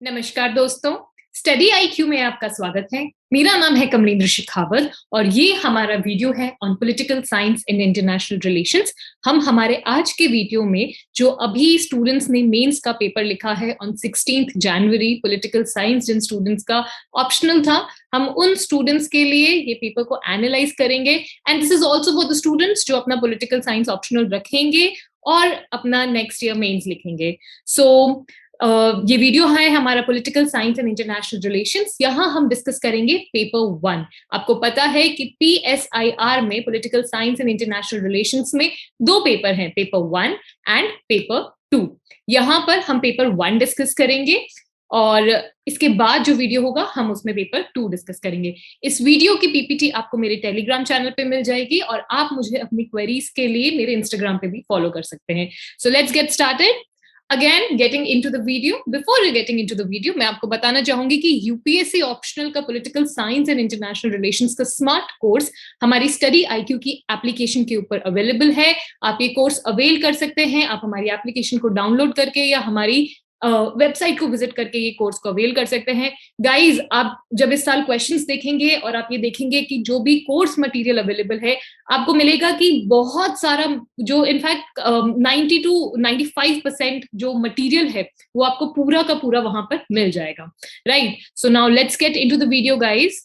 नमस्कार दोस्तों, study IQ में आपका स्वागत है। मेरा नाम है कमलेंद्र शेखावत और ये हमारा वीडियो है on political science in international relations. हम हमारे आज के वीडियो में जो अभी स्टूडेंट्स ने मेंस का पेपर लिखा है ऑन 16 जनवरी, पॉलिटिकल साइंस जिन स्टूडेंट्स का ऑप्शनल था, हम उन स्टूडेंट्स के लिए ये पेपर को एनालाइज करेंगे। And this is also for the students जो अपना पॉलिटिकल साइंस ऑप्शनल रखेंगे और अपना नेक्स्ट ईयर मेंस लिखेंगे। सो ये वीडियो है हमारा political science and international relations. यहाँ हम डिस्कस करेंगे पेपर 1। आपको पता है कि PSIR में political science and international relations में दो पेपर हैं, पेपर 1 एंड पेपर 2। यहाँ पर हम पेपर 1 डिस्कस करेंगे और इसके बाद जो वीडियो होगा हम उसमें पेपर 2 डिस्कस करेंगे। इस वीडियो की पीपीटी आपको मेरे टेलीग्राम चैनल पे मिल जाएगी और आप मुझे अपनी क्वेरीज के लिए मेरे इंस्टाग्राम पे भी फॉलो कर सकते हैं। So let's get started. Again, getting into the video. Before getting into the video, मैं आपको बताना चाहूंगी कि यूपीएससी ऑप्शनल का political science and international relations का स्मार्ट कोर्स हमारी स्टडी आईक्यू की एप्लीकेशन के ऊपर अवेलेबल है। आप ये कोर्स अवेल कर सकते हैं। आप हमारी एप्लीकेशन को डाउनलोड करके या हमारी वेबसाइट को विजिट करके ये कोर्स को अवेल कर सकते हैं। गाइज, आप जब इस साल क्वेश्चंस देखेंगे और आप ये देखेंगे कि जो भी कोर्स मटेरियल अवेलेबल है, आपको मिलेगा कि बहुत सारा जो इनफैक्ट 90 to 95% जो मटेरियल है वो आपको पूरा का पूरा वहां पर मिल जाएगा। Right, so now let's get into the video guys.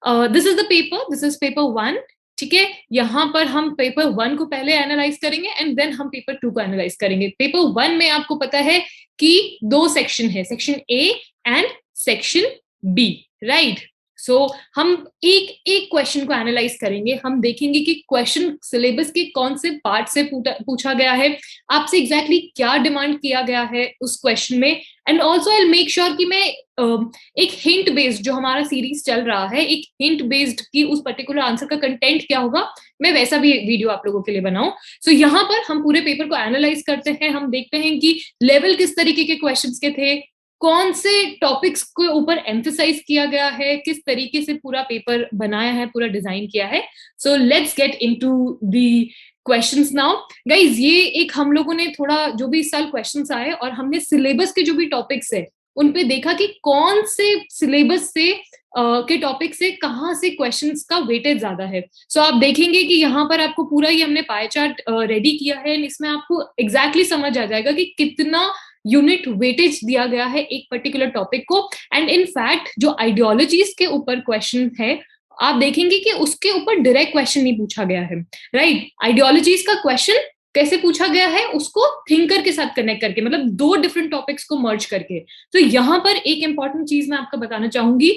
This is the paper, this is paper 1। ठीक है, यहाँ पर हम पेपर 1 को पहले एनालाइज करेंगे एंड देन हम पेपर 2 को एनालाइज करेंगे। पेपर 1 में आपको पता है कि दो सेक्शन है, section A and section B. Right, so हम एक एक क्वेश्चन को एनालाइज करेंगे। हम देखेंगे कि क्वेश्चन सिलेबस के कौन से पार्ट से पूछा गया है, आपसे एग्जैक्टली क्या डिमांड किया गया है उस क्वेश्चन में। And also I make sure कि मैं एक हिंट बेस्ड जो हमारा सीरीज चल रहा है, एक हिंट बेस्ड की उस पर्टिकुलर आंसर का कंटेंट क्या होगा, मैं वैसा भी वीडियो आप लोगों के लिए बनाऊं। सो यहाँ पर हम पूरे पेपर को एनालाइज करते हैं। हम देखते हैं कि लेवल किस तरीके के क्वेश्चंस के थे, कौन से टॉपिक्स के ऊपर एम्फेसाइज किया गया है, किस तरीके से पूरा पेपर बनाया है, पूरा डिजाइन किया है। So let's get into the questions now guys. ये एक हम लोगों ने थोड़ा जो भी इस साल क्वेश्चंस आए और हमने सिलेबस के जो भी टॉपिक्स है उन पे देखा कि कौन से सिलेबस से के टॉपिक से कहाँ से क्वेश्चंस का वेटेज ज्यादा है। सो आप देखेंगे कि यहाँ पर आपको पूरा ही हमने पाई चार्ट रेडी किया है। इसमें आपको एग्जैक्टली समझ आ जाएगा कि कितना यूनिट वेटेज दिया गया है एक पर्टिकुलर टॉपिक को। एंड इन फैक्ट जो आइडियोलॉजीज के ऊपर क्वेश्चन है, आप देखेंगे कि उसके ऊपर डायरेक्ट क्वेश्चन नहीं पूछा गया है। राइट, आइडियोलॉजीज का क्वेश्चन कैसे पूछा गया है, उसको थिंकर के साथ कनेक्ट करके, मतलब दो डिफरेंट टॉपिक्स को मर्ज करके। तो यहाँ पर एक इंपॉर्टेंट चीज मैं आपको बताना चाहूंगी,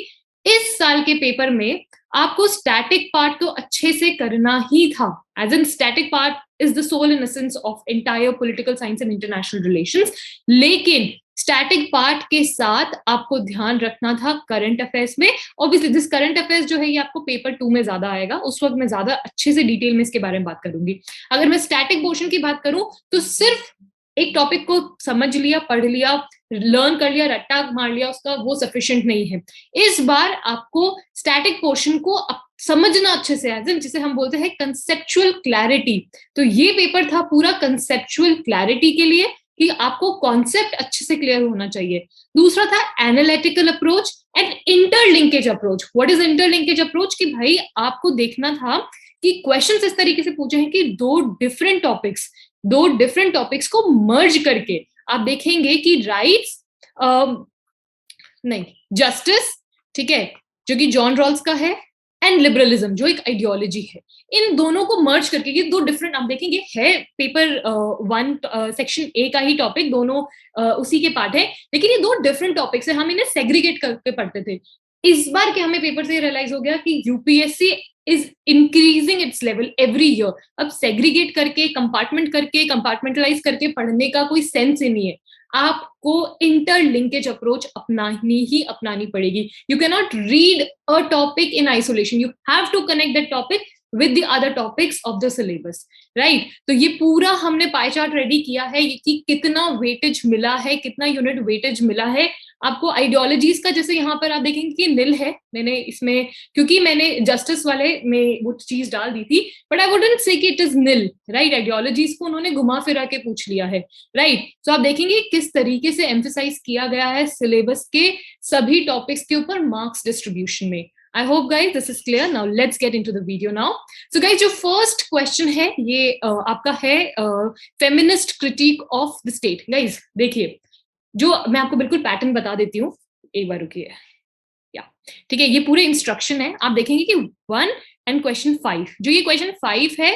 इस साल के पेपर में आपको स्टैटिक पार्ट तो अच्छे से करना ही था, as an static part is the soul in essence of entire political science and international relations. लेकिन स्टैटिक पार्ट के साथ आपको ध्यान रखना था करंट अफेयर्स में। ऑब्वियसली दिस करंट अफेयर्स जो है ये आपको पेपर 2 में ज्यादा आएगा, उस वक्त मैं ज्यादा अच्छे से डिटेल में इसके बारे में बात करूंगी। अगर मैं स्टैटिक पोर्शन की बात करूं तो सिर्फ एक टॉपिक को समझ लिया, पढ़ लिया, लर्न कर लिया, रट्टा मार लिया उसका, वो सफिशिएंट नहीं है। इस बार आपको स्टैटिक पोर्शन को समझना अच्छे से, जिसे हम बोलते हैं कंसेप्चुअल क्लैरिटी। तो ये पेपर था पूरा कंसेप्चुअल क्लैरिटी के लिए कि आपको कॉन्सेप्ट अच्छे से क्लियर होना चाहिए। दूसरा था analytical approach and interlinkage approach. What is interlinkage approach? कि भाई आपको देखना था कि क्वेश्चंस इस तरीके से पूछे हैं कि दो डिफरेंट टॉपिक्स को मर्ज करके आप देखेंगे कि राइट्स नहीं जस्टिस, ठीक है, जो कि जॉन रॉल्स का है, एंड लिबरलिज्म जो एक आइडियोलॉजी है, इन दोनों को मर्ज करके ये दो डिफरेंट, आप देखेंगे है पेपर 1 सेक्शन ए का ही टॉपिक, दोनों उसी के पार्ट है, लेकिन ये दो डिफरेंट टॉपिक्स है। हम इन्हें सेग्रीगेट करके पढ़ते थे। इस बार के हमें पेपर से रियलाइज हो गया कि UPSC is increasing its level every year. अब सेग्रीगेट करके, कंपार्टमेंटलाइज करके पढ़ने का कोई सेंस ही नहीं है। आपको इंटरलिंकेज अप्रोच अपनानी पड़ेगी। You can not read a topic in isolation, you have to connect that topic with the other topics of the syllabus, right? तो ये पूरा हमने पाई चार्ट रेडी किया है कि कितना वेटेज मिला है, कितना यूनिट वेटेज मिला है आपको आइडियोलॉजीज का। जैसे यहाँ पर आप देखेंगे कि निल है, मैंने इसमें क्योंकि मैंने जस्टिस वाले में वो चीज डाल दी थी, बट आई वुडंट से कि it is nil, right? Ideologies को उन्होंने घुमा फिरा के पूछ लिया है, राइट? तो आप देखेंगे किस तरीके से एम्फेसाइज किया गया है सिलेबस के सभी टॉपिक्स के ऊपर मार्क्स डिस्ट्रीब्यूशन में। I hope guys this is clear. Now let's get into the video now. So guys, जो first question है ये आपका है feminist critique of the state. Guys देखिए, जो मैं आपको बिल्कुल पैटर्न बता देती हूँ, एक बार रुकिए, या ठीक है, ये पूरे इंस्ट्रक्शन है। आप देखेंगे कि 1 एंड क्वेश्चन 5, जो ये क्वेश्चन 5 है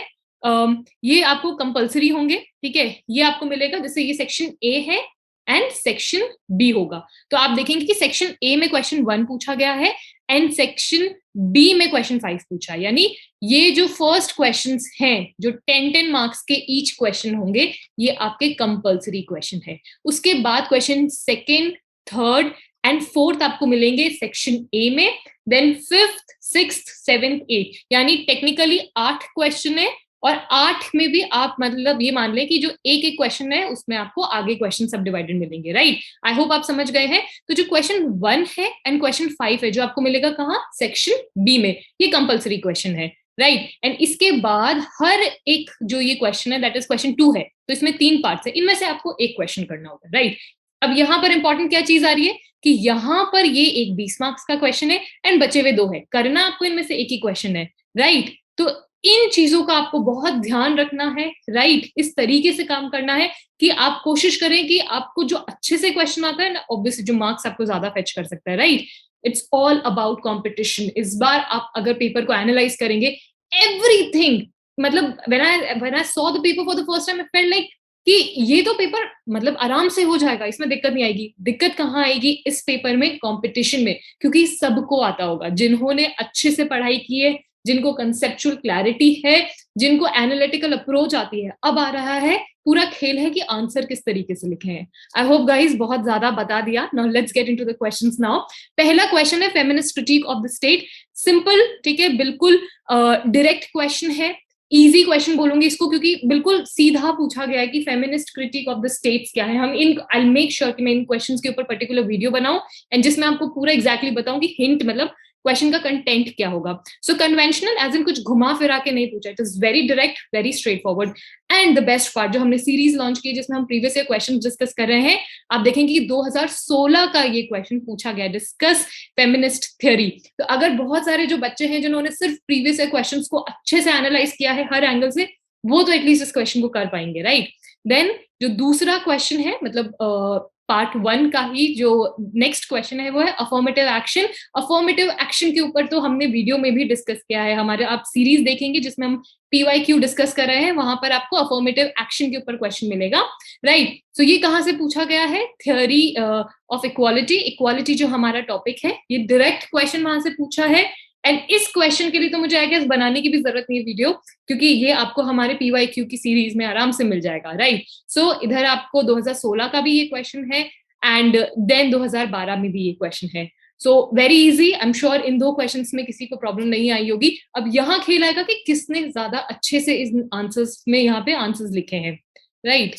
ये आपको कंपल्सरी होंगे, ठीक है? ये आपको मिलेगा, जैसे ये सेक्शन ए है एंड सेक्शन बी होगा। तो आप देखेंगे कि सेक्शन ए में क्वेश्चन 1 पूछा गया है एंड सेक्शन बी में क्वेश्चन 5 पूछा है, यानी ये जो फर्स्ट क्वेश्चंस हैं, जो 10-10 मार्क्स के ईच क्वेश्चन होंगे, ये आपके कंपल्सरी क्वेश्चन है। उसके बाद question second, third and fourth आपको मिलेंगे सेक्शन ए में, then fifth, sixth, seventh, eight, यानी टेक्निकली 8 क्वेश्चन है और 8 में भी आप मतलब ये मान लें कि जो एक एक क्वेश्चन है उसमें आपको आगे क्वेश्चन सब डिवाइडेड मिलेंगे, राइट? आई होप आप समझ गए हैं। तो जो क्वेश्चन 1 है एंड क्वेश्चन 5 है, जो आपको मिलेगा कहाँ? सेक्शन बी में, ये कंपल्सरी क्वेश्चन है, राइट? एंड इसके बाद हर एक जो ये क्वेश्चन है दैट इज क्वेश्चन 2 है, तो इसमें 3 पार्ट्स है, इनमें से आपको एक क्वेश्चन करना होगा, राइट? अब यहाँ पर इंपॉर्टेंट क्या चीज आ रही है कि यहाँ पर ये एक 20 मार्क्स का क्वेश्चन है एंड बचे हुए 2 है, करना आपको इनमें से एक ही क्वेश्चन है, राइट? तो इन चीजों का आपको बहुत ध्यान रखना है, राइट? इस तरीके से काम करना है कि आप कोशिश करें कि आपको जो अच्छे से क्वेश्चन आता है ना, ऑब्वियसली जो मार्क्स आपको ज्यादा फेच कर सकता है, right? It's all about competition. इस बार आप अगर पेपर को एनालाइज करेंगे, एवरीथिंग, मतलब when I saw the paper for the first time I felt like कि ये तो पेपर मतलब आराम से हो जाएगा, इसमें दिक्कत नहीं आएगी। दिक्कत कहाँ आएगी? इस पेपर में, कंपटीशन में, क्योंकि सबको आता होगा, जिन्होंने अच्छे से पढ़ाई की है, जिनको कंसेप्चुअल क्लैरिटी है, जिनको एनालिटिकल अप्रोच आती है। अब आ रहा है पूरा खेल है कि आंसर किस तरीके से लिखे हैं। आई होप गाइज बहुत ज्यादा बता दिया। Now let's get into the questions now. पहला क्वेश्चन है feminist critic of the state. Simple, ठीक है, बिल्कुल डायरेक्ट क्वेश्चन है, इजी क्वेश्चन बोलूंगी इसको, क्योंकि बिल्कुल सीधा पूछा गया है कि feminist critic of the states क्या है। हम इन आई मेक श्योर कि मैं इन क्वेश्चंस के ऊपर पर्टिकुलर वीडियो बनाऊं एंड जिसमें आपको पूरा एग्जैक्टली बताऊं कि हिंट मतलब क्वेश्चन का कंटेंट क्या होगा। सो कन्वेंशनल एज इन कुछ घुमा फिरा के नहीं पूछा, it is very direct, very straight forward. And the best part, जो हमने सीरीज लॉन्च की जिसमें हम प्रीवियस ईयर क्वेश्चन डिस्कस कर रहे हैं, आप देखेंगे कि 2016 का ये क्वेश्चन पूछा गया, डिस्कस फेमिनिस्ट थ्योरी। तो अगर बहुत सारे जो बच्चे हैं जिन्होंने सिर्फ प्रीवियस ईयर क्वेश्चन को अच्छे से एनालाइज किया है हर एंगल से, वो तो एटलीस्ट इस क्वेश्चन को कर पाएंगे, राइट? देन जो दूसरा क्वेश्चन है, मतलब पार्ट 1 का ही जो नेक्स्ट क्वेश्चन है वो है अफर्मेटिव एक्शन। अफर्मेटिव एक्शन के ऊपर तो हमने वीडियो में भी डिस्कस किया है, हमारे आप सीरीज देखेंगे जिसमें हम PYQ डिस्कस कर रहे हैं, वहां पर आपको अफर्मेटिव एक्शन के ऊपर क्वेश्चन मिलेगा, राइट? सो ये कहाँ से पूछा गया है? Theory of equality. इक्वालिटी जो हमारा टॉपिक है, ये डायरेक्ट क्वेश्चन वहां से पूछा है। एंड इस क्वेश्चन के लिए तो मुझे आई गेस बनाने की भी जरूरत नहीं है वीडियो, क्योंकि ये आपको हमारे PYQ की सीरीज में आराम से मिल जाएगा, राइट? सो इधर आपको 2016 का भी ये क्वेश्चन है एंड देन 2012 में भी ये क्वेश्चन है। So very easy, I am sure in 2 questions में किसी को प्रॉब्लम नहीं आई होगी। अब यहाँ खेल आएगा कि किसने ज्यादा अच्छे से इन आंसर्स में यहाँ पे आंसर्स लिखे हैं, right?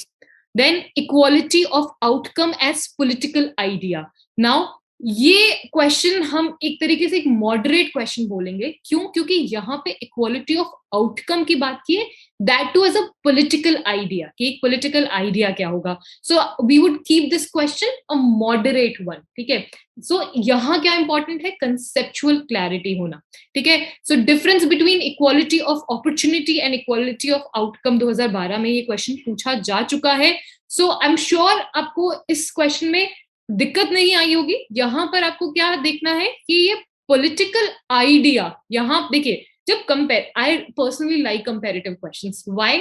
Then equality of outcome as political idea. Now ये क्वेश्चन हम एक तरीके से एक मॉडरेट क्वेश्चन बोलेंगे, क्यों? क्योंकि यहाँ पे इक्वालिटी ऑफ आउटकम की बात की है, that too as a political idea, कि एक पॉलिटिकल आइडिया क्या होगा। So we would keep this question a moderate one, ठीक है? सो यहाँ क्या इंपॉर्टेंट है? कंसेप्चुअल क्लैरिटी होना, ठीक है? So difference between equality of opportunity and equality of outcome 2012 में ये क्वेश्चन पूछा जा चुका है। सो आई एम श्योर आपको इस क्वेश्चन में दिक्कत नहीं आई होगी। यहाँ पर आपको क्या देखना है कि ये पॉलिटिकल आइडिया, यहाँ देखिए, जब compare, I personally like comparative questions. Why?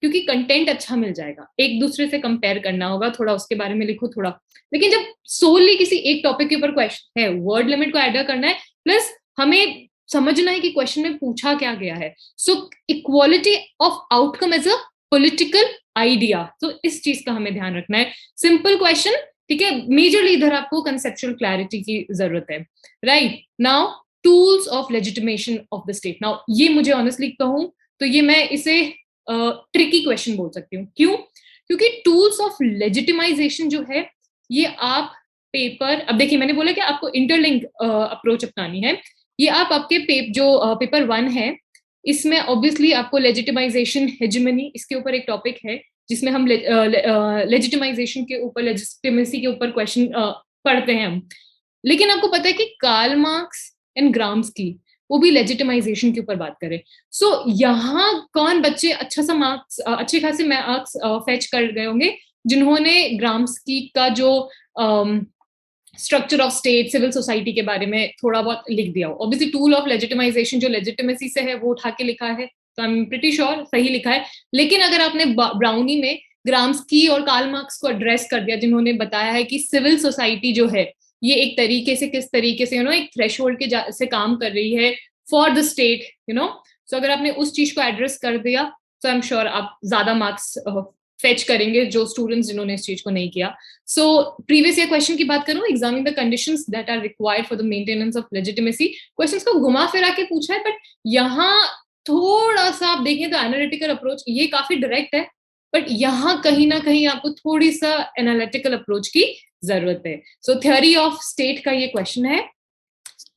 क्योंकि कंटेंट अच्छा मिल जाएगा, एक दूसरे से कंपेयर करना होगा, थोड़ा उसके बारे में लिखो थोड़ा। लेकिन जब सोली किसी एक टॉपिक के ऊपर क्वेश्चन है, वर्ड लिमिट को ऐड करना है, प्लस हमें समझना है कि क्वेश्चन में पूछा क्या गया है। So equality of outcome as a political idea, तो इस चीज का हमें ध्यान रखना है। सिंपल क्वेश्चन, ठीक है? मेजरली इधर आपको कंसेप्चुअल क्लैरिटी की जरूरत है, right? Now tools of legitimation of the state. Now ये मुझे ऑनेस्टली कहूं तो ये मैं इसे ट्रिकी क्वेश्चन बोल सकती हूँ। क्यों? क्योंकि टूल्स ऑफ लेजिटिमाइजेशन जो है ये आप पेपर, अब देखिए मैंने बोला कि आपको इंटरलिंक अप्रोच अपनानी है। ये आप आपके पेपर 1 है, इसमें ऑब्वियसली आपको लेजिटिमाइजेशन, हेजेमनी, इसके ऊपर एक टॉपिक है जिसमें हम लेजिटिमाइजेशन के ऊपर, लेजिटिमेसी के ऊपर क्वेश्चन पढ़ते हैं हम। लेकिन आपको पता है कि कार्ल मार्क्स एंड ग्राम्स्की वो भी लेजिटिमाइजेशन के ऊपर बात करें। सो यहाँ कौन बच्चे अच्छा सा मार्क्स, अच्छे खासे मार्क्स फेच कर गए होंगे जिन्होंने ग्राम्स्की का जो structure of state, civil society के बारे में थोड़ा बहुत लिख दिया हो। ऑब्वियसली टूल ऑफ लेजिटिमाइजेशन जो लेजिटिमेसी से है वो उठा के लिखा है, तो आई एम प्रीटी श्योर सही लिखा है। लेकिन अगर आपने ब्राउनी में ग्राम्स्की और कार्ल मार्क्स को एड्रेस कर दिया, जिन्होंने बताया है कि सिविल सोसाइटी जो है ये एक तरीके से, किस तरीके से एक थ्रेशोल्ड के से काम कर रही है फॉर द स्टेट, सो अगर आपने उस चीज को एड्रेस कर दिया तो आई एम श्योर आप ज्यादा मार्क्स फेच करेंगे जो स्टूडेंट्स जिन्होंने इस चीज को नहीं किया। सो प्रीवियस ईयर क्वेश्चन की बात करूं, examine the conditions that are required for the maintenance of legitimacy, questions को घुमा फिरा के पूछा है, बट यहाँ थोड़ा सा आप देखें तो एनालिटिकल अप्रोच, ये काफी डायरेक्ट है, बट यहाँ कहीं ना कहीं आपको थोड़ी सा एनालिटिकल अप्रोच की जरूरत है। सो थ्योरी ऑफ स्टेट का ये क्वेश्चन है।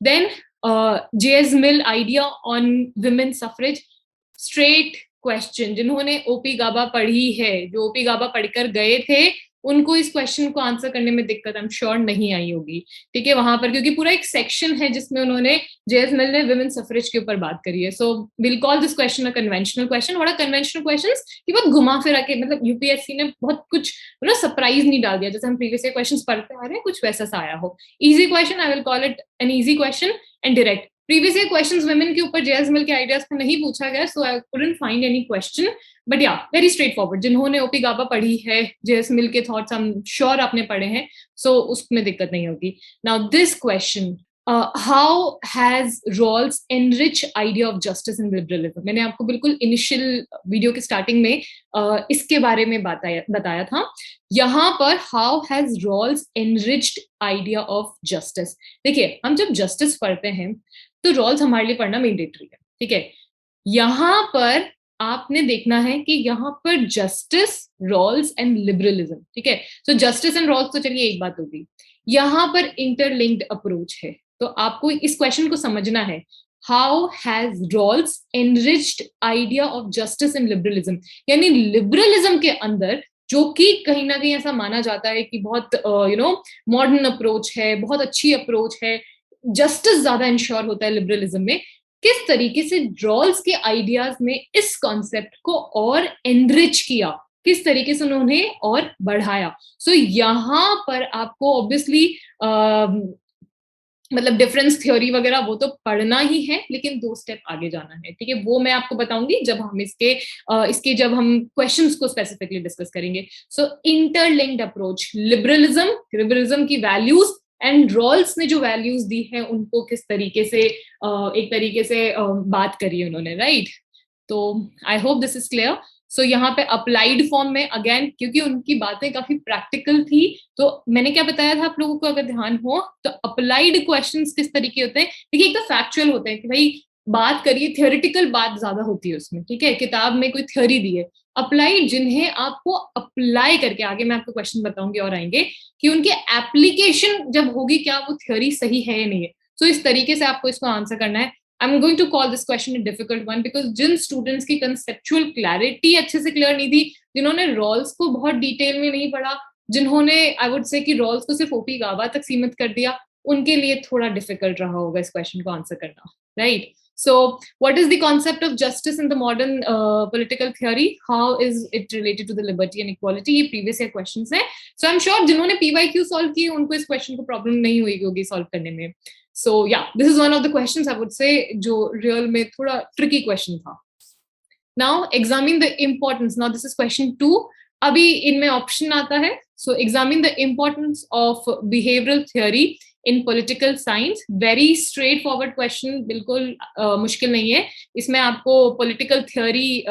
Then J.S. Mill idea on women suffrage, straight question. जिन्होंने ओपी गाबा पढ़ी है, जो ओपी गाबा पढ़कर गए थे, उनको इस क्वेश्चन को आंसर करने में दिक्कत आई एम श्योर नहीं आई होगी, ठीक है, वहां पर, क्योंकि पूरा एक सेक्शन है जिसमें उन्होंने, जेएस मिल ने विमेन सफरेज के ऊपर बात करी है। So will call this question a conventional question. What are conventional questions? कि बहुत घुमा फिरा के, मतलब यूपीएससी ने बहुत कुछ सरप्राइज नहीं डाल दिया, जैसे हम प्रीवियस ईयर क्वेश्चंस पढ़ते आ रहे हैं, कुछ वैसा सा आया हो। Easy question, I will call it an easy question and direct. Previous year questions women के ऊपर जेएस मिल के आइडियाज पे नहीं पूछा गया, so I couldn't find any question, but yeah very straightforward. जिन्होंने ओपी गाबा पढ़ी है, जेएस मिल के थॉट्स आई एम श्योर आपने पढ़े हैं, सो उसमें दिक्कत नहीं होगी। Now this question, how has Rawls enrich idea of justice and liberalism? मैंने आपको बिल्कुल इनिशियल वीडियो के स्टार्टिंग में इसके बारे में बताया था। यहाँ पर how has Rawls enriched idea of justice. देखिए, हम जब जस्टिस पढ़ते हैं तो रॉल्स हमारे लिए पढ़ना मैंडेटरी है, ठीक है। यहाँ पर आपने देखना है कि यहाँ पर जस्टिस, रॉल्स एंड लिबरलिज्म, ठीक है। सो जस्टिस एंड रॉल्स तो चलिए एक बात होगी, यहाँ पर इंटरलिंक्ड अप्रोच है, तो आपको इस क्वेश्चन को समझना है। How has Rawls enriched idea of justice and liberalism, यानी लिबरलिज्म के अंदर, जो कि कहीं ना कहीं ऐसा माना जाता है कि बहुत मॉडर्न अप्रोच है, बहुत अच्छी अप्रोच है, जस्टिस ज्यादा इंश्योर होता है लिबरलिज्म में, किस तरीके से रॉल्स के आइडियाज में इस कॉन्सेप्ट को और एनरिच किया, किस तरीके से उन्होंने और बढ़ाया। सो यहाँ पर आपको ऑब्वियसली मतलब डिफरेंस थ्योरी वगैरह वो तो पढ़ना ही है, लेकिन 2 स्टेप आगे जाना है, ठीक है। वो मैं आपको बताऊंगी जब हम इसके जब हम क्वेश्चंस को स्पेसिफिकली डिस्कस करेंगे। सो इंटरलिंक्ड अप्रोच, लिबरलिज्म की वैल्यूज एंड रॉल्स ने जो वैल्यूज दी है उनको किस तरीके से एक तरीके से बात करी है उन्होंने, राइट। तो I hope this is clear. So यहाँ पे अप्लाइड फॉर्म में अगेन, क्योंकि उनकी बातें काफी प्रैक्टिकल थी, तो मैंने क्या बताया था आप लोगों को, अगर ध्यान हो तो अप्लाइड क्वेश्चंस किस तरीके होते हैं। देखिए, एक तो फैक्चुअल होते हैं कि भाई बात करिए, थियोरिटिकल बात ज्यादा होती है उसमें, ठीक है, किताब में कोई थ्योरी दी है। अप्लाइड जिन्हें आपको अप्लाई करके, आगे मैं आपको क्वेश्चन बताऊंगी और आएंगे कि उनके एप्लीकेशन जब होगी, क्या वो थ्योरी सही है या नहीं है। सो इस तरीके से आपको इसको आंसर करना है। I'm going to call this question a difficult one because जिन स्टूडेंट्स की कंसेप्चुअल क्लैरिटी अच्छे से क्लियर नहीं थी, जिन्होंने रॉल्स को बहुत डिटेल में नहीं पढ़ा, जिन्होंने आई वुड से कि रॉल्स को सिर्फ ओपी गाबा तक सीमित कर दिया, उनके लिए थोड़ा डिफिकल्ट रहा होगा इस क्वेश्चन को आंसर करना, right. So what is the concept of justice in the modern political theory? How is it related to the liberty and equality? ये previous year questions है। So I'm sure जिन्होंने PYQ solve की उनको इस question को problem नहीं हुई होगी solve करने में। So yeah, this is one of the questions I would say जो real में थोड़ा tricky question था। Now examine the importance. Now this is question 2. अभी इनमें option आता है। So examine the importance of behavioral theory in political science. Very straightforward question, बिल्कुल मुश्किल नहीं है। इसमें आपको पॉलिटिकल थ्योरी,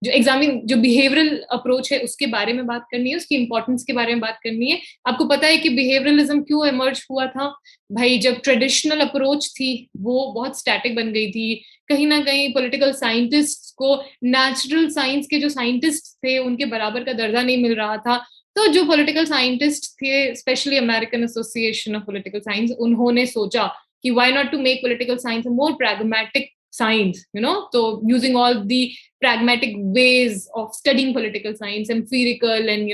जो बिहेवियरल अप्रोच है उसके बारे में बात करनी है, उसकी इंपॉर्टेंस के बारे में बात करनी है। आपको पता है कि बिहेवियरलिज्म क्यों इमर्ज हुआ था भाई? जब ट्रेडिशनल अप्रोच थी वो बहुत स्टैटिक बन गई थी, कहीं ना कहीं पॉलिटिकल साइंटिस्ट को नेचुरल साइंस के जो साइंटिस्ट थे उनके बराबर का दर्जा नहीं मिल रहा था। तो जो पॉलिटिकल साइंटिस्ट थे, specially American association of political science, उन्होंने सोचा कि why not to make political science a more pragmatic science, so using all the pragmatic ways of studying political science, empirical and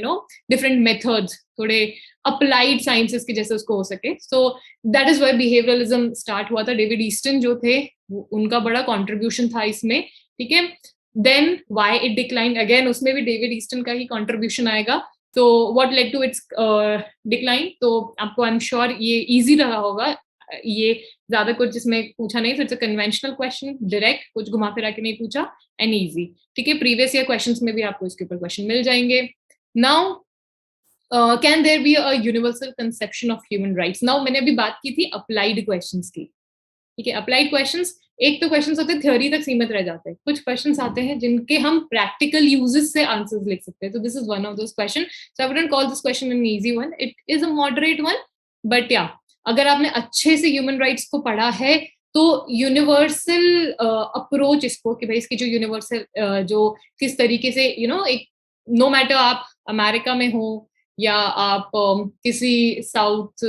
different methods, थोड़े applied sciences के जैसे उसको हो सके। So that is why behavioralism start हुआ था। David Easton जो थे उनका बड़ा contribution था इसमें, ठीक है। Then why it declined, again उसमें भी डेविड ईस्टन का ही contribution आएगा। तो what led to its decline? तो आपको I'm sure ये easy रहा होगा, ये ज्यादा कुछ इसमें पूछा नहीं। It's a conventional question, direct, कुछ घुमा फिरा के नहीं पूछा, एंड इजी, ठीक है। प्रीवियस ईयर क्वेश्चंस में भी आपको इसके ऊपर क्वेश्चन मिल जाएंगे। Now can there be a universal conception of human rights? Now मैंने अभी बात की थी अप्लाइड क्वेश्चंस की, ठीक है। अप्लाइड क्वेश्चंस, एक तो क्वेश्चंस होते हैं थ्योरी तक सीमित रह जाते हैं, कुछ क्वेश्चंस आते हैं जिनके हम प्रैक्टिकल यूजेस से आंसर्स लिख सकते हैं। तो this is one of those question. So I wouldn't call this question an easy one, it is a moderate one, but या अगर आपने अच्छे से ह्यूमन राइट्स को पढ़ा है तो यूनिवर्सल अप्रोच इसको, कि भाई इसकी जो यूनिवर्सल जो किस तरीके से एक, नो मैटर आप अमेरिका में हो या आप किसी साउथ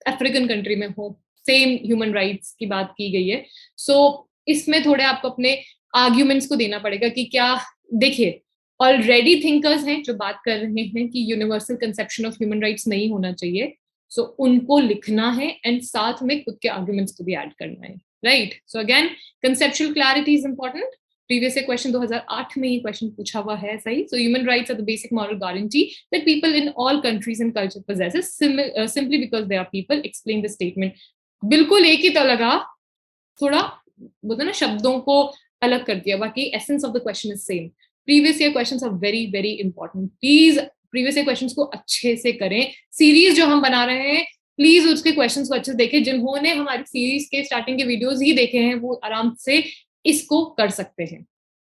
अफ्रीकन कंट्री में हो, सेम ह्यूमन राइट्स की बात की गई है। सो इसमें थोड़े आपको अपने आर्ग्यूमेंट्स को देना पड़ेगा कि क्या, देखिए ऑलरेडी थिंकर्स हैं जो बात कर रहे हैं कि universal conception of human rights नहीं होना चाहिए। सो उनको लिखना है एंड साथ में खुद के आर्ग्यूमेंट्स को भी ऐड करना है, right. So again conceptual clarity is important. Previous question 2008 में ये क्वेश्चन पूछा हुआ है, सही। So human rights are the basic moral guarantee that people in all countries and culture possesses simply because they are people, explain the statement। बिल्कुल एक ही तो लगा, थोड़ा बोलते ना शब्दों को अलग कर दिया, बाकी essence of the question is same. Previous year questions are very very important. Please previous year questions को अच्छे से करें। सीरीज जो हम बना रहे हैं, प्लीज उसके क्वेश्चंस को अच्छे से देखें। जिन्होंने हमारी सीरीज के स्टार्टिंग के वीडियोस ही देखे हैं वो आराम से इसको कर सकते हैं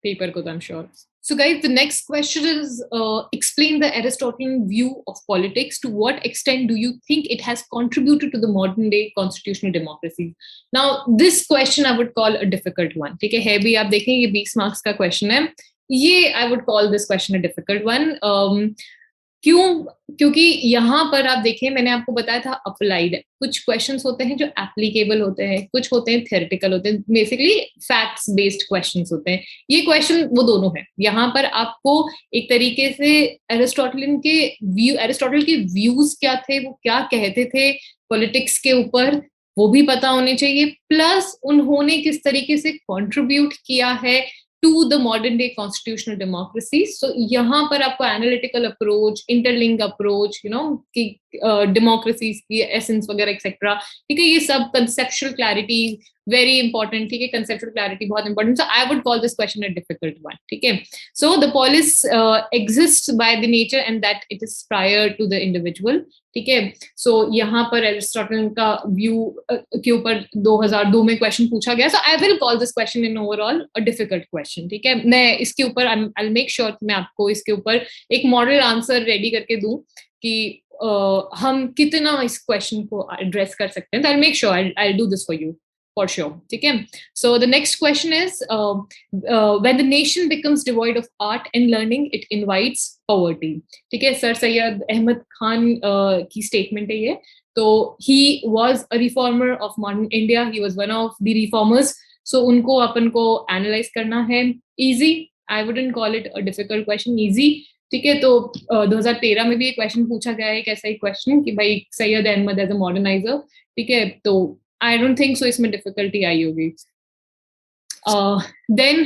पेपर को, तो I am sure. So guys, the next question is explain the Aristotelian view of politics. To what extent do you think it has contributed to the modern day constitutional democracy? Now this question I would call a difficult one, ठीक है भी आप देखें ये 20 marks का question है, ये I would call this question a difficult one। क्यों? क्योंकि यहाँ पर आप देखें, मैंने आपको बताया था अप्लाइड, कुछ क्वेश्चंस होते हैं जो एप्लीकेबल होते हैं, कुछ होते हैं थ्योरेटिकल होते हैं, बेसिकली फैक्ट्स बेस्ड क्वेश्चंस होते हैं। ये क्वेश्चन वो दोनों है। यहाँ पर आपको एक तरीके से एरिस्टोटल के व्यूज क्या थे, वो क्या कहते थे पॉलिटिक्स के ऊपर, वो भी पता होने चाहिए, प्लस उन्होंने किस तरीके से कॉन्ट्रीब्यूट किया है to the modern day constitutional democracy। So यहाँ पर आपको analytical approach, interlink approach, कि democracies की essence वगैरह एक्सेट्रा, ठीक है, ये सब conceptual clarity very important, ठीक है, conceptual clarity बहुत important। So I would call this question a difficult one, ठीक है। So the polis exists by the nature and that it is prior to the individual, ठीक है। सो यहाँ पर Aristotle का व्यू के ऊपर 2002 में क्वेश्चन पूछा गया। So I will call this question in overall a difficult question, ठीक है। मैं इसके ऊपर आई विल मेक श्योर मैं आपको इसके ऊपर एक मॉडल आंसर रेडी करके दूं कि हम कितना इस क्वेश्चन को एड्रेस कर सकते हैं। तो I make sure I will do this for you for sure, ठीक है। So the next question is when the nation becomes devoid of art and learning it invites poverty, ठीक है। सर सैयद अहमद खान की स्टेटमेंट है ये। तो he was a reformer of modern India, he was one of the reformers। so उनको अपन को analyse करना है। easy, I wouldn't call it a difficult question, easy, ठीक है। तो 2013 में भी एक क्वेश्चन पूछा गया है, एक ऐसा ही क्वेश्चन कि भाई Syed Ahmad as a moderniser, ठीक है। तो I don't think so इसमें difficulty आई होगी। Then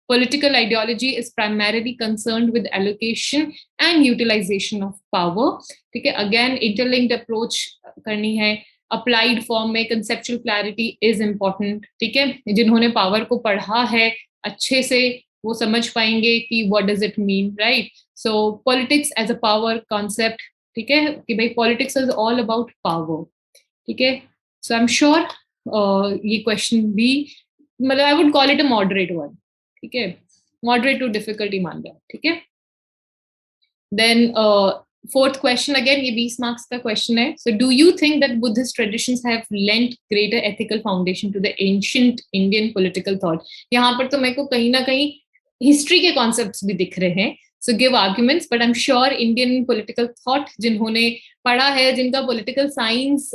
political ideology is primarily concerned with allocation and utilization of power, ठीक है। Again interlinked approach करनी है। applied form में conceptual clarity is important, ठीक है। जिन्होंने power को पढ़ा है अच्छे से वो समझ पाएंगे कि what does it mean, right? So politics as a power concept, ठीक है, कि भाई politics is all about power। ठीक है. सो आई एम श्योर ये क्वेश्चन भी मतलब I would call it a moderate one. ठीक है, मॉडरेट टू डिफिकल्टी मान लिया. ठीक है. देन fourth question, again ये 20 marks का question है. So do you think that Buddhist traditions have lent greater ethical foundation to the ancient Indian political thought? यहाँ पर तो मेरे को कहीं ना कहीं हिस्ट्री के कॉन्सेप्ट्स भी दिख रहे हैं. So give arguments, but I'm sure Indian political thought जिन्होंने पढ़ा है, जिनका political science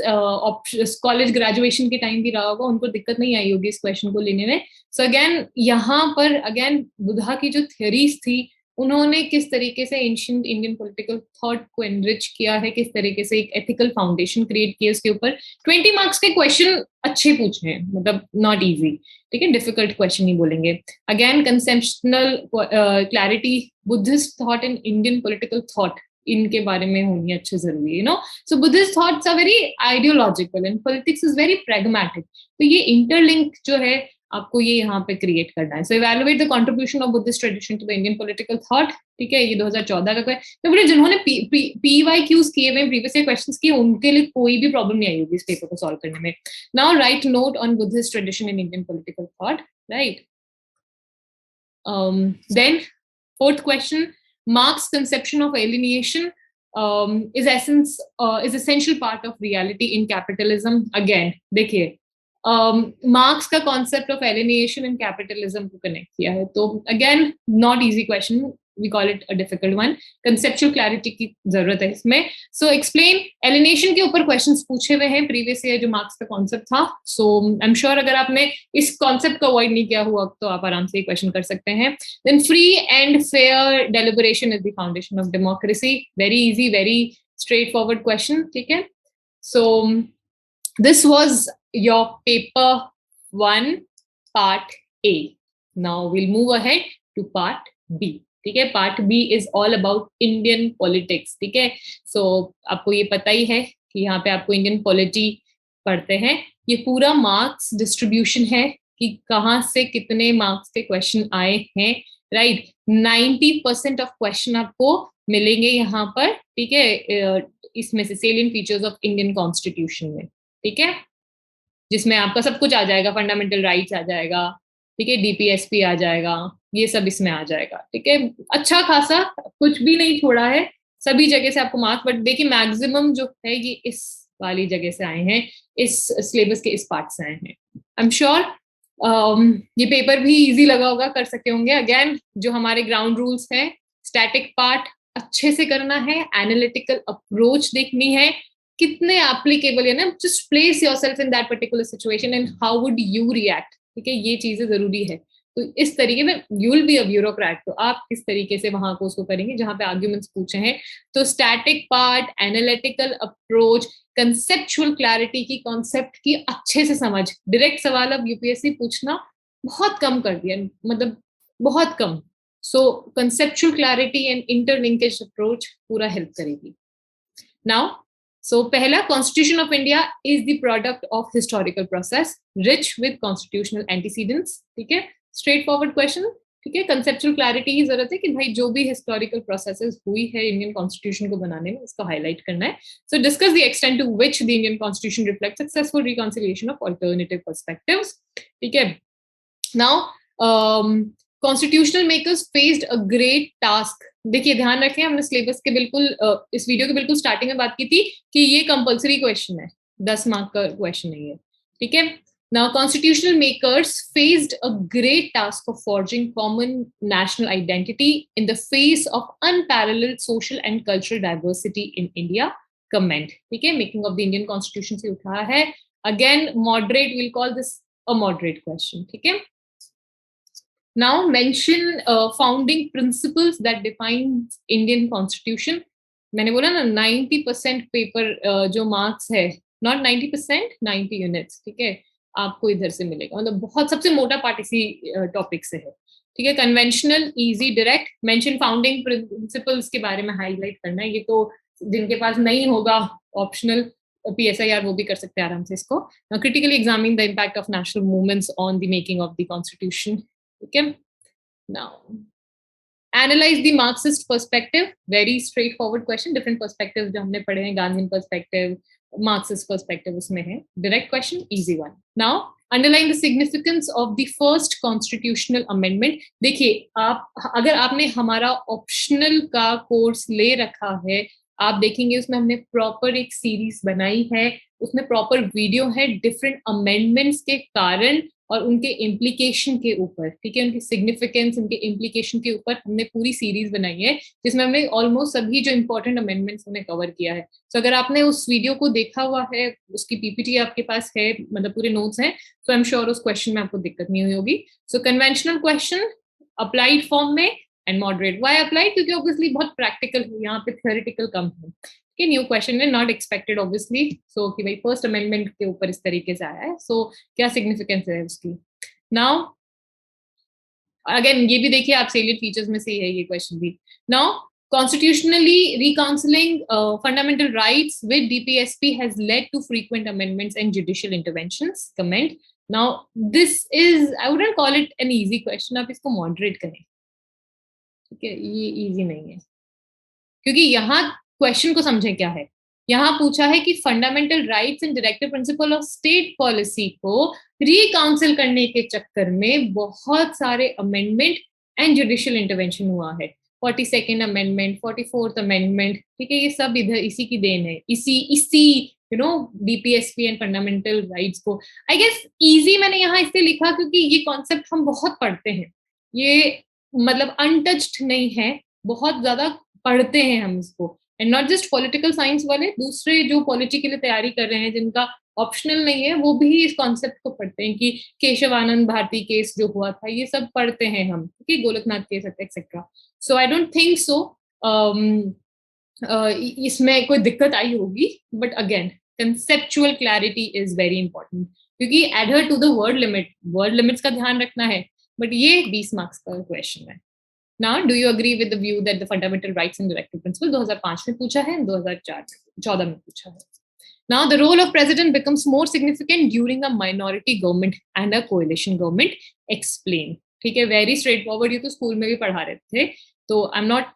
कॉलेज ग्रेजुएशन के टाइम भी रहा होगा, उनको दिक्कत नहीं आई होगी इस क्वेश्चन को लेने में. So again यहाँ पर again बुद्धा की जो theories थी, उन्होंने किस तरीके से एंशिएंट इंडियन पॉलिटिकल थॉट को एनरिच किया है, किस तरीके से एक एथिकल फाउंडेशन क्रिएट किया उसके ऊपर. 20 मार्क्स के क्वेश्चन अच्छे पूछे हैं, मतलब नॉट इजी. ठीक है, डिफिकल्ट क्वेश्चन नहीं बोलेंगे. Again conceptional clarity, Buddhist thought and Indian political thought, इनके बारे में होनी अच्छे जरूरी है. So Buddhist thoughts are very ideological and politics is very pragmatic. तो ये इंटरलिंक जो है आपको ये यहाँ पे क्रिएट करना है. So evaluate the contribution of Buddhist tradition to the Indian political thought. ठीक है, ये 2014 का तो बोले जिन्होंने PYQs किए हुए प्रीवियस ईयर क्वेश्चंस किए, उनके लिए कोई भी प्रॉब्लम नहीं आई होगी इस पेपर को सॉल्व करने में. Now right note on Buddhist tradition in Indian political thought. Right. Then fourth question, Marx's conception of alienation is essential part of reality in capitalism. Again, देखिए मार्क्स का concept of alienation in capitalism को connect किया है. तो again not easy question, we call it a difficult one. Conceptual clarity की जरूरत है इसमें. सो एक्सप्लेन एलिनेशन के ऊपर क्वेश्चंस पूछे हुए हैं प्रीवियस ईयर जो मार्क्स का कॉन्सेप्ट था. सो आई एम श्योर अगर आपने इस कॉन्सेप्ट को अवॉइड नहीं किया हुआ तो आप आराम से ये क्वेश्चन कर सकते हैं. Then free and fair deliberation is the foundation of democracy. Very easy, very straightforward question. ठीक है. सो this was your paper 1 part A. Now we'll move ahead to part B. ठीक है, part B is all about Indian politics. ठीक है, so आपको ये पता ही है कि यहाँ पे आपको इंडियन पॉलिटी पढ़ते हैं. ये पूरा मार्क्स डिस्ट्रीब्यूशन है कि कहाँ से कितने मार्क्स के क्वेश्चन आए हैं. राइट, 90% ऑफ क्वेश्चन आपको मिलेंगे यहाँ पर. ठीक है, इसमें से salient features of Indian constitution में. ठीक है, जिसमें आपका सब कुछ आ जाएगा, फंडामेंटल राइट्स आ जाएगा. ठीक है, DPSP आ जाएगा, ये सब इसमें आ जाएगा. ठीक है, अच्छा खासा, कुछ भी नहीं छोड़ा है, सभी जगह से आपको मार्क्स. बट देखिए मैक्सिमम जो है ये इस वाली जगह से आए हैं, इस सिलेबस के इस पार्ट से आए हैं. आई एम श्योर ये पेपर भी इजी लगा होगा, कर सकते होंगे. अगेन जो हमारे ग्राउंड रूल्स हैं, स्टैटिक पार्ट अच्छे से करना है, एनालिटिकल अप्रोच देखनी है, कितने एप्लीकेबल है ना. Just place yourself in that particular situation and how would you react. ठीक है, ये चीजें जरूरी है. तो इस तरीके में you will be a bureaucrat, तो आप किस तरीके से वहां को उसको करेंगे जहां पे आर्ग्यूमेंट्स पूछे हैं. तो static part, analytical approach, conceptual clarity की, कॉन्सेप्ट की अच्छे से समझ. डायरेक्ट सवाल अब यूपीएससी पूछना बहुत कम कर दिया, मतलब बहुत कम. So conceptual clarity and interlinkage approach पूरा हेल्प करेगी. नाउ so पहला, Constitution of India is the product of historical process rich with constitutional antecedents. ठीक है, स्ट्रेट फॉरवर्ड क्वेश्चन. ठीक है, कंसेप्चुअल क्लैरिटी की जरूरत है कि भाई जो भी हिस्टोरिकल प्रोसेसेस हुई है इंडियन कॉन्स्टिट्यूशन को बनाने में, इसको हाईलाइट करना है. So discuss the extent to which the Indian constitution reflect successful reconciliation of alternative perspectives. ठीक है. Now constitutional makers faced a great task. देखिए ध्यान रखें, हमने सिलेबस के बिल्कुल इस वीडियो के बिल्कुल स्टार्टिंग में बात की थी कि ये कंपल्सरी क्वेश्चन है, 10 मार्क का क्वेश्चन नहीं है. ठीक है. Now constitutional makers faced a great task of forging common national identity in the face of unparalleled social and cultural diversity in India. Comment. ठीक है, making of the Indian constitution से उठाया है. Again moderate, will call this a moderate question. ठीक है. Now mention founding principles that define Indian Constitution. मैंने बोला ना 90% पेपर जो मार्क्स है, नॉट 90%, 90 यूनिट्स. ठीक है, आपको इधर से मिलेगा, मतलब बहुत सबसे मोटा पार्ट इसी टॉपिक से है. ठीक है. Conventional, easy, direct. Mention founding principles के बारे में हाईलाइट करना है. ये तो जिनके पास नहीं होगा ऑप्शनल PSIR वो भी कर सकते हैं आराम से इसको. Critically examine the impact of national movements on the making of the constitution. Okay. Now, analyze the Marxist perspective. Very straightforward question. Different perspectives जो हमने पढ़े हैं, गांधीन perspective, मार्क्सिस्ट पर्सपेक्टिव उसमें है. Direct question, easy one. Now underline the significance of the first constitutional amendment. देखिए, आप अगर आपने हमारा ऑप्शनल का कोर्स ले रखा है, आप देखेंगे उसमें हमने प्रॉपर एक सीरीज बनाई है, उसमें प्रॉपर वीडियो है डिफरेंट अमेंडमेंट्स के कारण और उनके इम्प्लीकेशन के ऊपर, ठीक है, उनकी सिग्निफिकेंस, उनके इम्प्लीकेशन के ऊपर हमने पूरी सीरीज बनाई है, जिसमें हमने ऑलमोस्ट सभी जो इंपॉर्टेंट अमेंडमेंट्स हमने कवर किया है. तो अगर आपने उस वीडियो को देखा हुआ है, उसकी पीपीटी आपके पास है, मतलब पूरे नोट्स हैं, तो आई एम श्योर उस क्वेश्चन में आपको दिक्कत नहीं हुई होगी. सो कन्वेंशनल क्वेश्चन अप्लाइड फॉर्म में एंड मॉडरेट. Why applied? क्योंकि ऑब्वियसली बहुत प्रैक्टिकल है, यहाँ पे थ्योरेटिकल कम है. कि न्यू क्वेश्चन है, नॉट एक्सपेक्टेड ऑब्वियसली. सो कि भाई फर्स्ट अमेंडमेंट के ऊपर इस तरीके से आया है, सो क्या सिग्निफिकेंस है उसकी. नाउ अगेन ये भी देखिए आप, सेलिएंट फीचर्स में से है ये क्वेश्चन भी. Now constitutionally reconciling fundamental rights with DPSP has led to frequent amendments and judicial interventions. Comment. Now this is, I wouldn't call it an easy question. आप इसको moderate करें, ठीक है, ये easy नहीं है, क्योंकि यहाँ क्वेश्चन को समझे क्या है. यहाँ पूछा है कि fundamental rights and directive principle of state policy को रिकाउंसिल करने के चक्कर में बहुत सारे अमेंडमेंट एंड जुडिशियल इंटरवेंशन हुआ है. 42nd अमेंडमेंट, 44th अमेंडमेंट, ठीक है, ये सब इधर इसी की देन है, इसी you know DPSP and fundamental rights को. आई गेस इजी मैंने यहाँ इसलिए लिखा क्योंकि ये कॉन्सेप्ट हम बहुत पढ़ते हैं, ये मतलब अनटच्ड नहीं है, बहुत ज्यादा पढ़ते हैं हम इसको. And not just political science वाले, दूसरे जो पॉलिटी के लिए तैयारी कर रहे हैं, जिनका ऑप्शनल नहीं है, वो भी इस कॉन्सेप्ट को पढ़ते हैं कि केशवानंद भारती केस जो हुआ था, ये सब पढ़ते हैं हम, कि Golaknath case etcetera. So I don't think so इसमें कोई दिक्कत आई होगी. But again conceptual clarity is very important, क्योंकि adhere to the word limits का ध्यान रखना है. बट ये 20 मार्क्स का क्वेश्चन है. Now, do you agree with the view that the fundamental rights and directive principle 2005 में पूछा है, 2014 में पूछा है. Now, the role of president becomes more significant during a minority government and a coalition government. Explain. ठीक है, very straightforward, ये तो स्कूल में भी पढ़ा रहे थे, तो I'm not,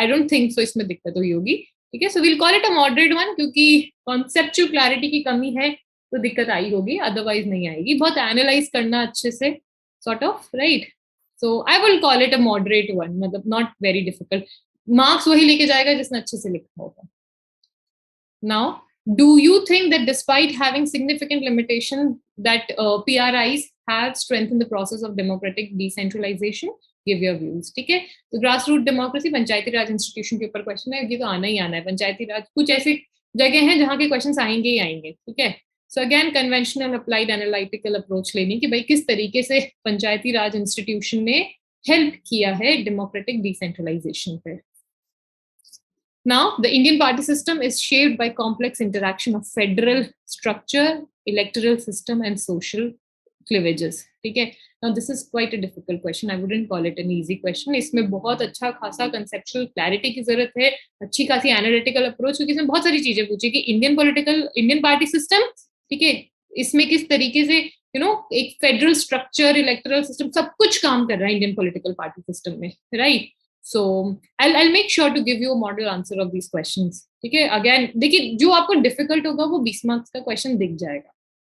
I don't think so इसमें दिक्कत हुई होगी. ठीक है, so we'll call it a moderate one, क्योंकि conceptual clarity की कमी है तो दिक्कत आई होगी, otherwise नहीं आएगी. बहुत analyze करना अच्छे से, sort of, right? So I will call it a moderate one, मतलब not very difficult. Marks वही लेके जाएगा जिसने अच्छे से लिखा होगा. Now, do you think that despite having significant limitation that PRIs have strengthened the process of democratic decentralization? Give your views. ठीक है, तो grassroots democracy पंचायती राज इंस्टीट्यूशन के ऊपर क्वेश्चन है, ये तो आना ही आना है. पंचायती राज कुछ ऐसी जगह हैं जहाँ के क्वेश्चन आएंगे ही आएंगे. ठीक है, so again conventional applied analytical approach लेनी कि भाई किस तरीके से पंचायती राज इंस्टीट्यूशन ने हेल्प किया है डेमोक्रेटिक डिसेंट्रलाइजेशन पे. Now, the Indian party system is shaped by complex interaction of federal structure, electoral system, and social cleavages. ठीक है, now this is quite a difficult question. I wouldn't call it an easy question. इसमें बहुत अच्छा खासा conceptual clarity की जरूरत है, अच्छी खासी analytical approach, क्योंकि इसमें बहुत सारी चीजें पूछी कि Indian party system, ठीक है, इसमें किस तरीके से एक फेडरल स्ट्रक्चर, इलेक्टोरल सिस्टम, सब कुछ काम कर रहा है इंडियन पॉलिटिकल पार्टी सिस्टम में, right. So I'll make sure to give you a model answer of these questions. ठीक है, अगेन देखिए जो आपको डिफिकल्ट होगा वो 20 मार्क्स का क्वेश्चन दिख जाएगा.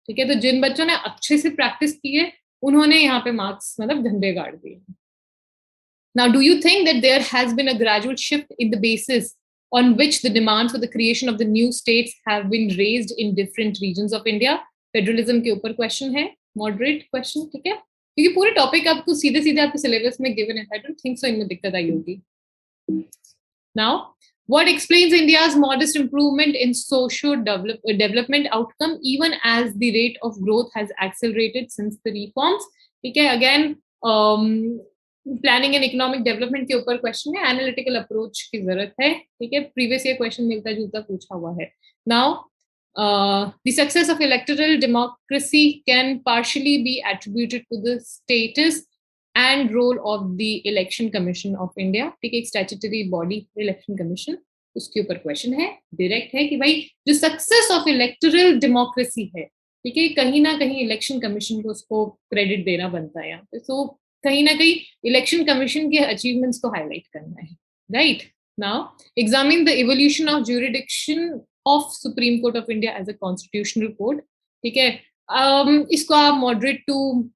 ठीक है, तो जिन बच्चों ने अच्छे से प्रैक्टिस की है उन्होंने यहाँ पे मार्क्स मतलब झंडे गाड़ दिए. Now, do you think that there has been a gradual shift in the basis on which the demands for the creation of the new states have been raised in different regions of India? Federalism के ऊपर question है, moderate question. ठीक है, क्योंकि पूरे topic आपको सीधे सीधे आपके सिलेबस में गिवन है. आई डोंट थिंक सो इनमें दिक्कत आई होगी. Now what explains India's modest improvement in social development outcome even as the rate of growth has accelerated since the reforms? ठीक है, again planning and economic development के ऊपर क्वेश्चन है, एनालिटिकल अप्रोच की जरूरत है. ठीक है, प्रीवियस ईयर क्वेश्चन मिलता जुलता पूछा हुआ है. Now the success of electoral democracy can partially be attributed to the status and role of the Election Commission of India. ठीक है, एक statutory body Election Commission, उसके ऊपर क्वेश्चन है, डायरेक्ट है कि भाई जो सक्सेस ऑफ इलेक्टोरल डेमोक्रेसी है, ठीक है, कहीं ना कहीं इलेक्शन कमीशन को उसको क्रेडिट देना बनता है यहाँ पे. सो कहीं ना कहीं इलेक्शन कमीशन के अचीवमेंट्स को हाईलाइट करना है, right. Now examine the evolution of jurisdiction of supreme court of India as a constitutional court, ठीक है। इसको आप मॉडरेट टू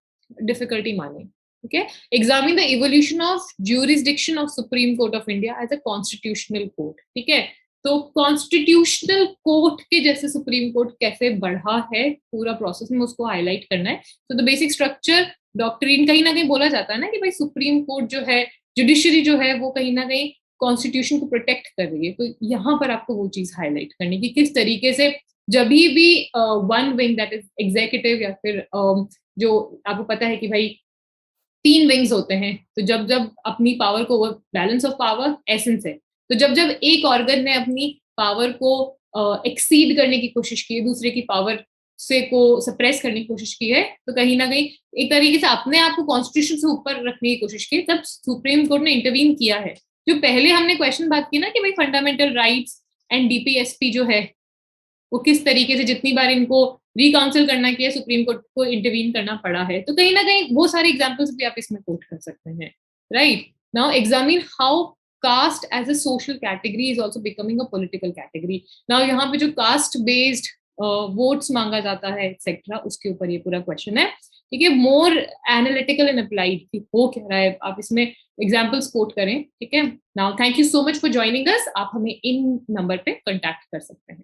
डिफिकल्टी माने, ठीक है। Examine the evolution of jurisdiction of supreme court of India as a constitutional court, ठीक है। तो कॉन्स्टिट्यूशनल कोर्ट के जैसे सुप्रीम कोर्ट कैसे बढ़ा है, पूरा प्रोसेस में उसको हाईलाइट करना है। तो द बेसिक स्ट्रक्चर डॉक्ट्रिन, कहीं ना कहीं बोला जाता है ना कि भाई सुप्रीम कोर्ट जो है, जुडिशरी जो है, वो कहीं ना कहीं कॉन्स्टिट्यूशन को प्रोटेक्ट कर रही है। तो यहाँ पर आपको वो चीज हाईलाइट करनी कि किस तरीके से जब भी one wing that is executive या फिर जो आपको पता है कि भाई 3 विंग्स होते हैं, तो जब जब अपनी पावर को, वो बैलेंस ऑफ पावर एसेंस है, तो जब जब एक ऑर्गन ने अपनी पावर को एक्सीड करने की कोशिश की है, दूसरे की पावर से को सप्रेस करने की कोशिश की है, तो कहीं ना कहीं एक तरीके से अपने आप को कॉन्स्टिट्यूशन से ऊपर रखने की कोशिश की, तब सुप्रीम कोर्ट ने इंटरवीन किया है। जो पहले हमने क्वेश्चन बात की ना कि भाई फंडामेंटल राइट्स एंड डीपीएसपी जो है, वो किस तरीके से जितनी बार इनको रिकाउंसिल करना किया, सुप्रीम कोर्ट को इंटरवीन करना पड़ा है, तो कहीं ना कहीं वो सारे एग्जांपल्स भी आप इसमें कोट कर सकते हैं, right. Now examine how caste as a social category is also becoming a political category. Now यहाँ पे जो कास्ट बेस्ड वोट्स मांगा जाता है एक्सेट्रा, उसके ऊपर ये पूरा क्वेश्चन है, ठीक है। मोर एनालिटिकल एंड अप्लाइड कि हो क्या रहा है, आप इसमें एग्जाम्पल्स कोट करें, ठीक है। Now thank you so much for joining us. आप हमें इन नंबर पे कॉन्टैक्ट कर सकते हैं।